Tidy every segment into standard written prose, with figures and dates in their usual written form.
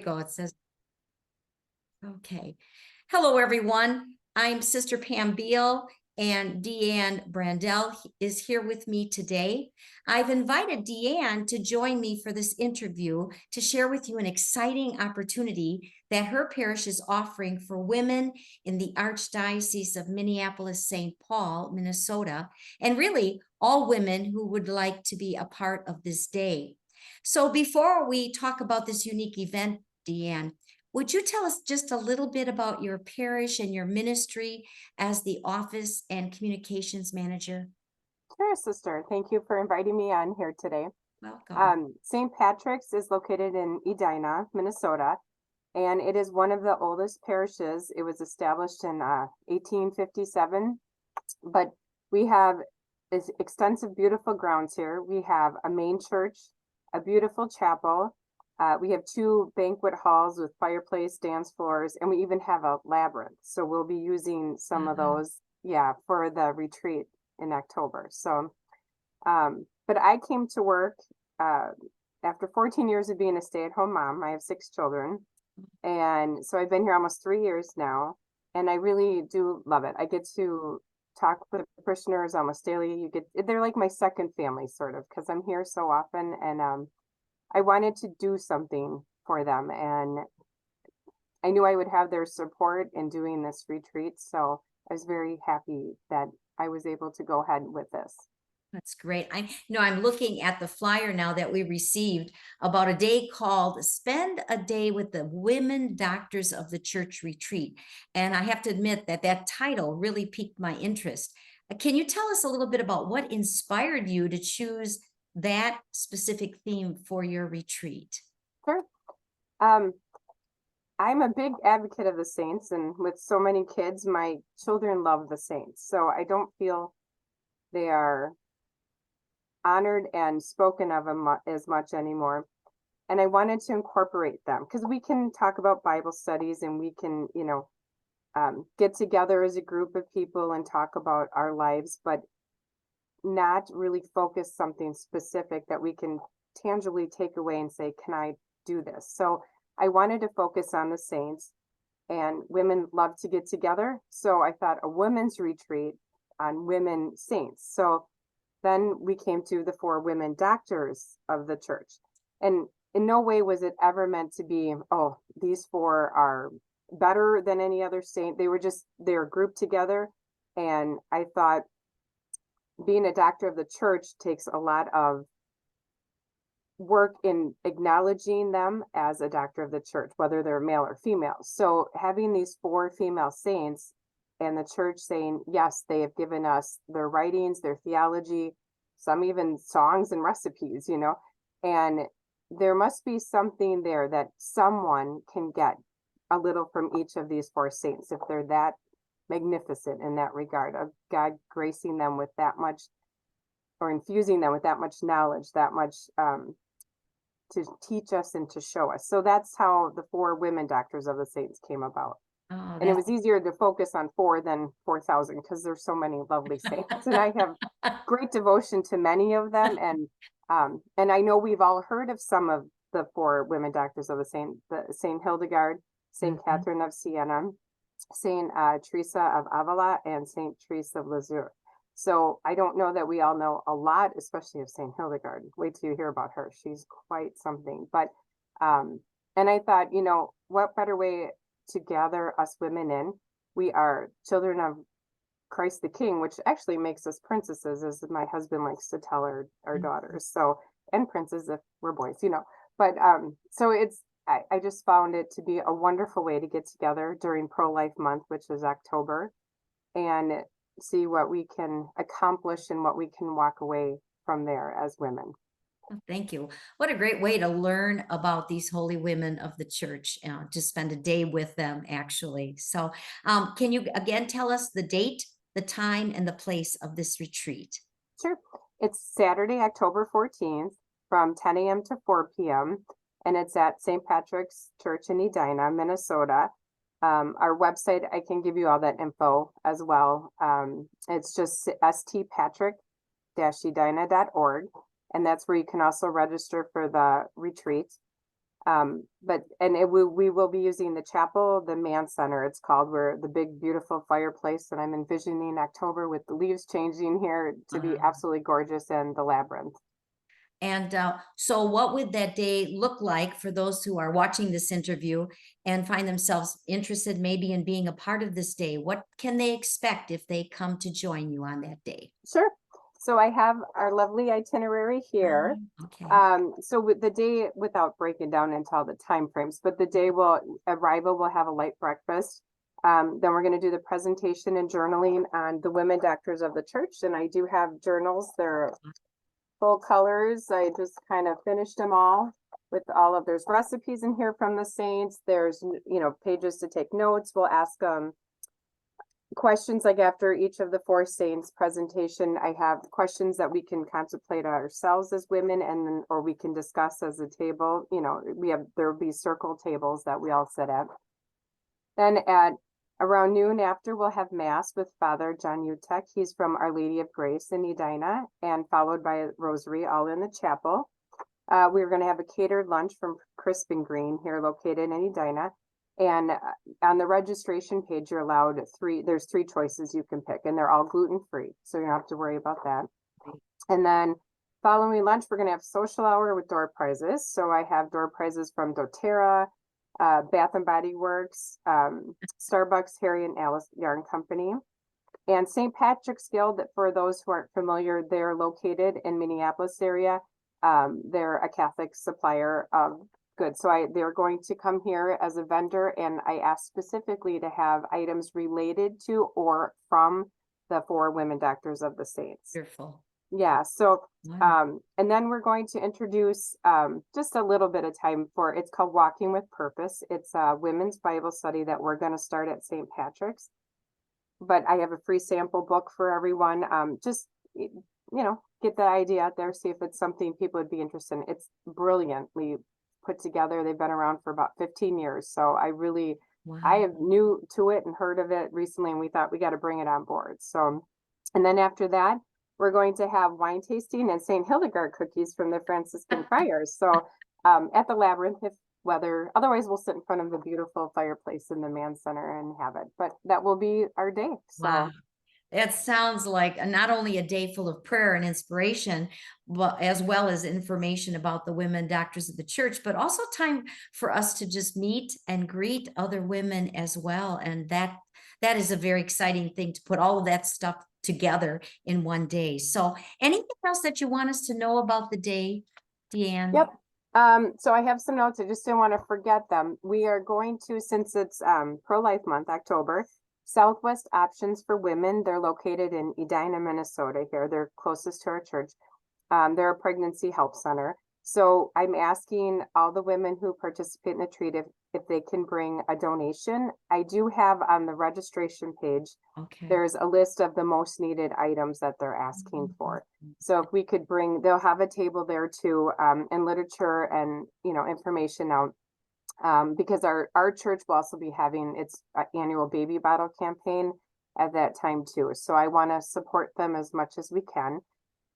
go. It says, okay. Hello, everyone. I'm Sister Pam Biehl, and DeAnn Brandel is here with me today. I've invited DeAnn to join me for this interview to share with you an exciting opportunity that her parish is offering for women in the Archdiocese of Minneapolis-St. Paul, Minnesota, and really all women who would like to be a part of this day. So before we talk about this unique event, DeAnn, would you tell us just a little bit about your parish and your ministry as the office and communications manager? Sure, sister. Thank you for inviting me on here today. Welcome. St. Patrick's is located in Edina, Minnesota, and it is one of the oldest parishes. It was established in 1857, but we have extensive, beautiful grounds here. We have a main church, a beautiful chapel. We have 2 banquet halls with fireplace, dance floors, and we even have a labyrinth. So we'll be using some of those, for the retreat in October. So, but I came to work after 14 years of being a stay-at-home mom. I have 6 children. And so I've been here almost 3 years now, and I really do love it. I get to talk with parishioners almost daily. They're like my second family, sort of, because I'm here so often, and I wanted to do something for them, and I knew I would have their support in doing this retreat. So I was very happy that I was able to go ahead with this. That's great. I'm looking at the flyer now that we received about a day called Spend a Day with the Women Doctors of the Church Retreat. And I have to admit that that title really piqued my interest. Can you tell us a little bit about what inspired you to choose that specific theme for your retreat? Sure. I'm a big advocate of the saints, and with so many kids, my children love the saints. So I don't feel they are honored and spoken of as much anymore. And I wanted to incorporate them because we can talk about Bible studies, and we can, get together as a group of people and talk about our lives, but not really focus something specific that we can tangibly take away and say, can I do this? So I wanted to focus on the saints, and women love to get together. So I thought a women's retreat on women saints. So then we came to the 4 women doctors of the church. And in no way was it ever meant to be, oh, these 4 are better than any other saint. They're grouped together. And I thought being a doctor of the church takes a lot of work in acknowledging them as a doctor of the church, whether they're male or female. So having these 4 female saints, and the church saying, yes, they have given us their writings, their theology, some even songs and recipes, and there must be something there that someone can get a little from each of these 4 saints if they're that magnificent in that regard, of God gracing them with that much, or infusing them with that much knowledge, that much to teach us and to show us. So that's how the 4 women doctors of the saints came about. Oh, and it was easier to focus on 4 than 4,000 because there's so many lovely saints, and I have great devotion to many of them. And I know we've all heard of some of the 4 women doctors of the Saint Hildegard, Saint Catherine of Siena, Saint Teresa of Avila, and Saint Teresa of Lisieux. So I don't know that we all know a lot, especially of Saint Hildegard. Wait till you hear about her. She's quite something. But and I thought, what better way to gather us women in? We are children of Christ the King, which actually makes us princesses, as my husband likes to tell our daughters. So, and princes if we're boys, but so I just found it to be a wonderful way to get together during Pro-Life Month, which is October, and see what we can accomplish and what we can walk away from there as women. Thank you. What a great way to learn about these holy women of the church, to spend a day with them, actually. So can you again tell us the date, the time, and the place of this retreat? Sure. It's Saturday, October 14th from 10 a.m. to 4 p.m. And it's at St. Patrick's Church in Edina, Minnesota. Our website, I can give you all that info as well. It's just stpatrick-edina.org. And that's where you can also register for the retreat. We will be using the chapel, the man center, it's called, where the big, beautiful fireplace, and I'm envisioning October with the leaves changing here to be absolutely gorgeous, and the labyrinth. And so what would that day look like for those who are watching this interview and find themselves interested maybe in being a part of this day? What can they expect if they come to join you on that day? Sure. So I have our lovely itinerary here. Okay. So with the day, without breaking down into all the time frames, but the day arrival will have a light breakfast. Then we're going to do the presentation and journaling on the women doctors of the church. And I do have journals. They're full colors. I just kind of finished them all with there's recipes in here from the saints. There's, pages to take notes. We'll ask questions like after each of the four saints presentation. I have questions that we can contemplate ourselves as women, or we can discuss as a table. There will be circle tables that we all sit at. Then at around noon after, we'll have mass with Father John Utek. He's from Our Lady of Grace in Edina, and followed by a rosary, all in the chapel. We're going to have a catered lunch from Crisp and Green here located in Edina. And on the registration page, you're allowed there's three choices you can pick, and they're all gluten-free. So you don't have to worry about that. And then following lunch, we're going to have social hour with door prizes. So I have door prizes from doTERRA, Bath and Body Works, Starbucks, Harry and Alice Yarn Company, and St. Patrick's Guild. For those who aren't familiar, they're located in Minneapolis area. They're a Catholic supplier of goods. So they're going to come here as a vendor, and I asked specifically to have items related to or from the four women doctors of the saints. Wonderful. Yeah. So, Wow. and then we're going to introduce just a little bit of time it's called Walking with Purpose. It's a women's Bible study that we're going to start at St. Patrick's. But I have a free sample book for everyone. Just, get the idea out there, see if it's something people would be interested in. It's brilliantly put together. They've been around for about 15 years. So I have new to it and heard of it recently, and we thought we got to bring it on board. So, and then after that, we're going to have wine tasting and St. Hildegard cookies from the Franciscan Friars. So at the Labyrinth, otherwise we'll sit in front of the beautiful fireplace in the Man Center and have it. But that will be our day. So. Wow. That sounds like not only a day full of prayer and inspiration, but as well as information about the women doctors of the church, but also time for us to just meet and greet other women as well. And that is a very exciting thing, to put all of that stuff together in one day. So anything else that you want us to know about the day, DeAnn? Yep. So I have some notes. I just didn't want to forget them. We are going to, since it's Pro-Life Month, October, Southwest Options for Women. They're located in Edina, Minnesota here. They're closest to our church. They're a pregnancy help center. So I'm asking all the women who participate in the treat if they can bring a donation. I do have on the registration page, there's a list of the most needed items that they're asking for. So if we could they'll have a table there too, and literature and, information out. Because our church will also be having its annual baby bottle campaign at that time too. So I want to support them as much as we can.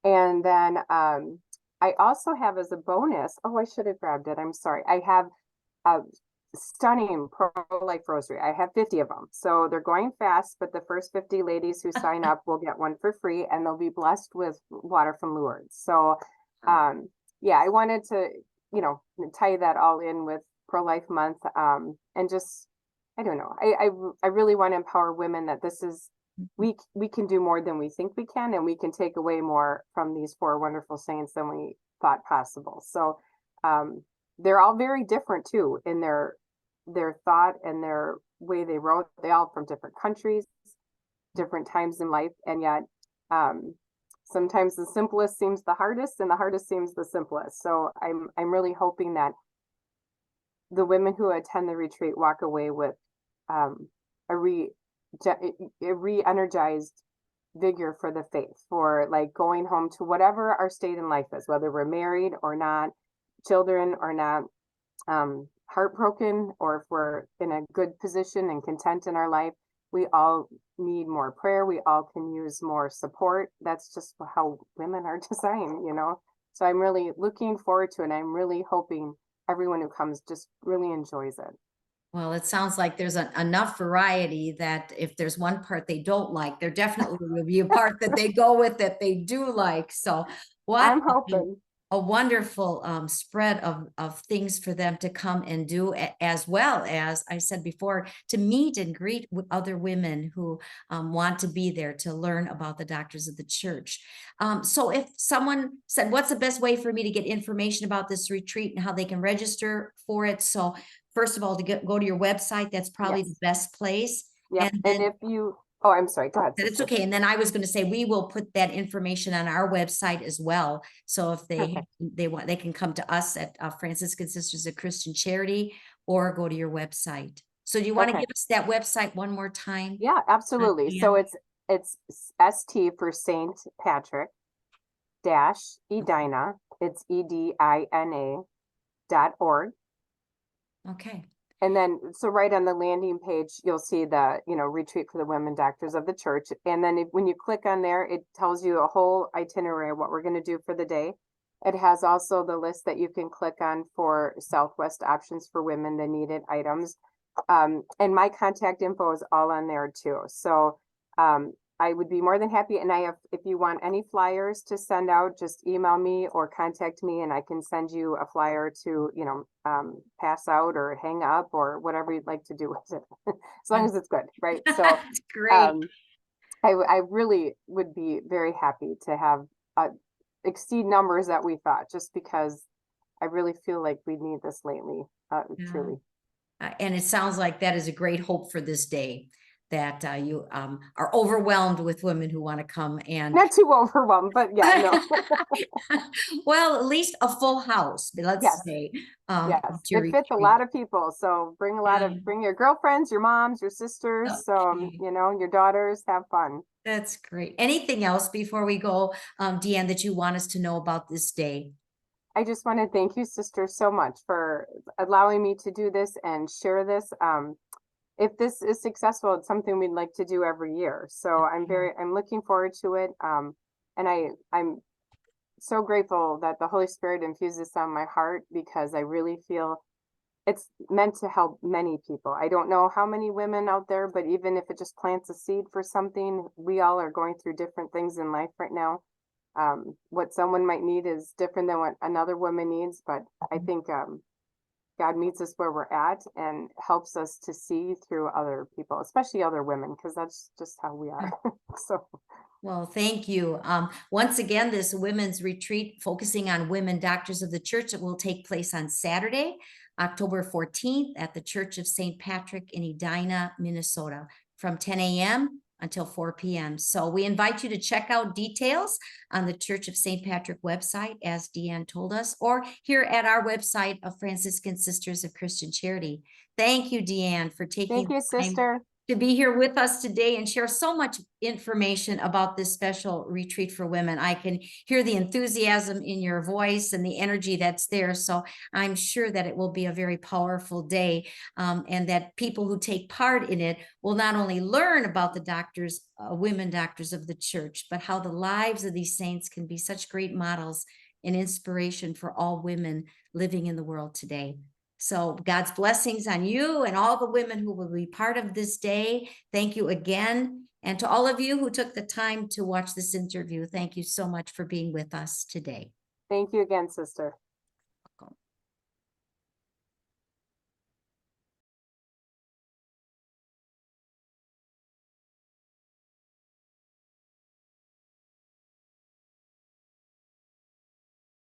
And then I also have as a bonus, I should have grabbed it. I'm sorry. I have a stunning pro-life rosary. I have 50 of them. So they're going fast, but the first 50 ladies who sign up will get one for free, and they'll be blessed with water from Lourdes. So I wanted to, tie that all in with Pro-Life Month, and just, I don't know, I really want to empower women that this is, we can do more than we think we can, and we can take away more from these four wonderful saints than we thought possible. So they're all very different too in their thought and their way they wrote. They all from different countries, different times in life, and yet sometimes the simplest seems the hardest, and the hardest seems the simplest. So I'm really hoping that the women who attend the retreat walk away with a re-energized vigor for the faith, for like going home to whatever our state in life is, whether we're married or not, children or not, heartbroken, or if we're in a good position and content in our life. We all need more prayer. We all can use more support. That's just how women are designed, So I'm really looking forward to it. And I'm really hoping everyone who comes just really enjoys it. Well, it sounds like there's enough variety that if there's one part they don't like, there definitely will be a part that they go with that they do like. So what I'm hoping. a wonderful spread of things for them to come and do, as well as I said before, to meet and greet with other women who want to be there to learn about the doctors of the church. So if someone said, what's the best way for me to get information about this retreat and how they can register for it? So first of all, to go to your website, that's probably Yes. the best place. Yeah. And And then if you, oh, I'm sorry, go ahead. it's Sister. okay. And then I was going to say, we will put that information on our website as well. So if Perfect. they want, they can come to us at Franciscan Sisters of Christian Charity or go to your website. So do you want to Okay. give us that website one more time? Yeah, absolutely. So DeAnn? it's ST for St Patrick dash Edina. It's EDINA.org. Okay. And then, so right on the landing page, you'll see the, retreat for the women doctors of the church. And then when you click on there, it tells you a whole itinerary of what we're going to do for the day. It has also the list that you can click on for Southwest options for women, the needed items. And my contact info is all on there too. So I would be more than happy. And if you want any flyers to send out, just email me or contact me and I can send you a flyer to, pass out or hang up or whatever you'd like to do with it. As long as it's good, right? So That's great. I really would be very happy to have exceed numbers that we thought, just because I really feel like we need this lately, truly. And it sounds like that is a great hope for this day, that you are overwhelmed with women who want to come and Not too overwhelmed, but yeah, no. well, at least a full house, let's Yes. say. Yes, to it fits a retreat. lot of people. So bring your girlfriends, your moms, your sisters, Okay. your daughters, have fun. That's great. Anything else before we go, DeAnn, that you want us to know about this day? I just want to thank you, sister, so much for allowing me to do this and share this. If this is successful, it's something we'd like to do every year. So I'm looking forward to it. And I'm so grateful that the Holy Spirit infused this on my heart, because I really feel it's meant to help many people. I don't know how many women out there, but even if it just plants a seed for something, we all are going through different things in life right now. What someone might need is different than what another woman needs, but I think God meets us where we're at and helps us to see through other people, especially other women, because that's just how we are. So. Well, thank you. Once again, this women's retreat focusing on women doctors of the church, it will take place on Saturday, October 14th at the Church of St. Patrick in Edina, Minnesota, from 10 a.m. until 4 p.m. So we invite you to check out details on the Church of St. Patrick website, as DeAnn told us, or here at our website of Franciscan Sisters of Christian Charity. Thank you, DeAnn, for taking Thank you, the time sister. to be here with us today and share so much information about this special retreat for women. I can hear the enthusiasm in your voice and the energy that's there. So I'm sure that it will be a very powerful day, and that people who take part in it will not only learn about the doctors, women doctors of the church, but how the lives of these saints can be such great models and inspiration for all women living in the world today. So God's blessings on you and all the women who will be part of this day. Thank you again. And to all of you who took the time to watch this interview, thank you so much for being with us today. Thank you again, sister.